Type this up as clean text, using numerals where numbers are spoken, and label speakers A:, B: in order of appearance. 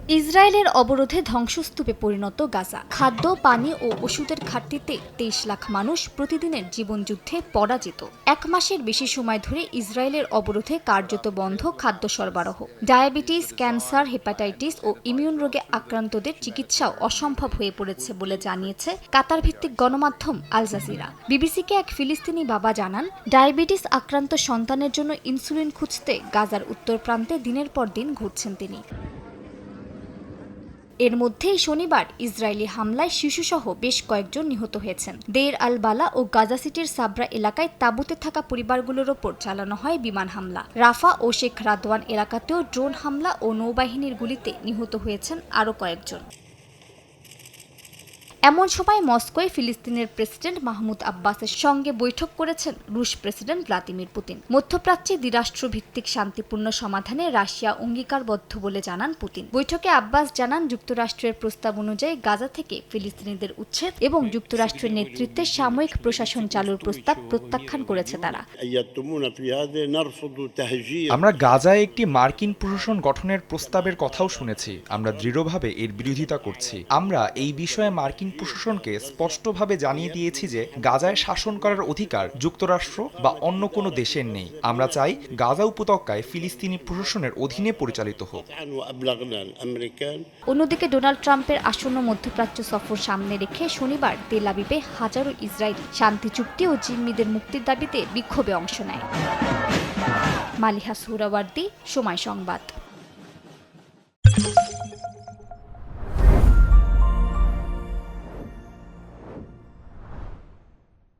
A: ইসরায়েলের অবরোধে ধ্বংসস্তূপে পরিণত গাজা। খাদ্য, পানি ও ওষুধের ঘাটতিতে ২৩ লাখ মানুষ প্রতিদিনের জীবনযুদ্ধে পরাজিত। এক মাসের বেশি সময় ধরে ইসরায়েলের অবরোধে কার্যত বন্ধ খাদ্য সরবরাহ। ডায়াবেটিস, ক্যান্সার, হেপাটাইটিস ও ইমিউন রোগে আক্রান্তদের চিকিৎসাও অসম্ভব হয়ে পড়েছে বলে জানিয়েছে কাতার ভিত্তিক গণমাধ্যম আল জাজিরা। বিবিসিকে এক ফিলিস্তিনি বাবা জানান, ডায়াবেটিস আক্রান্ত সন্তানের জন্য ইনসুলিন খুঁজতে গাজার উত্তর প্রান্তে দিনের পর দিন ঘুরছেন তিনি। এর মধ্যেই শনিবার ইসরায়েলি হামলায় শিশুসহ বেশ কয়েকজন নিহত হয়েছেন। দের আল বালা ও গাজা সিটির সাবরা এলাকায় তাঁবুতে থাকা পরিবারগুলোর ওপর চালানো হয় বিমান হামলা। রাফা ও শেখ রাদওয়ান এলাকাতেও ড্রোন হামলা ও নৌবাহিনীর গুলিতে নিহত হয়েছেন আরও কয়েকজন। এমন সময় মস্কোয় ফিলিস্তিনের প্রেসিডেন্ট মাহমুদ আব্বাসের সঙ্গে বৈঠক করেছেন রুশ প্রেসিডেন্ট ভ্লাদিমির পুতিন। মধ্যপ্রাচ্যে দ্বিরাষ্ট্রভিত্তিক শান্তিপূর্ণ সমাধানে রাশিয়া অঙ্গীকারবদ্ধ বলে জানান পুতিন। বৈঠকে আব্বাস জানান, যুক্তরাষ্ট্রের প্রস্তাব অনুযায়ী গাজা থেকে ফিলিস্তিনিদের উচ্ছেদ এবং যুক্তরাষ্ট্রের নেতৃত্বে সাময়িক প্রশাসন চালুর প্রস্তাব প্রত্যাখ্যান করেছে তারা।
B: আমরা গাজায় একটি মার্কিন প্রশাসন গঠনের প্রস্তাবের কথাও শুনেছি। আমরা দৃঢ়ভাবে এর বিরোধিতা করছি। আমরা এই বিষয়ে মার্কিন প্রশাসনকে স্পষ্টভাবে জানিয়ে দিয়েছি যে গাজায় শাসন করার অধিকার যুক্তরাষ্ট্র বা অন্য কোনো দেশের নেই। আমরা চাই গাজা উপত্যকায় ফিলিস্তিনি প্রশাসনের অধীনে পরিচালিত হোক।
A: অন্যদিকে ডোনাল্ড ট্রাম্পের আসন্ন মধ্যপ্রাচ্য সফর সামনে রেখে শনিবার তেল আবিবে হাজারো ইসরায়েলি শান্তি চুক্তি ও জিম্মিদের মুক্তির দাবিতে বিক্ষোভে অংশ নেয়। মালিহা সুহরাওয়ার্দী, সময় সংবাদ।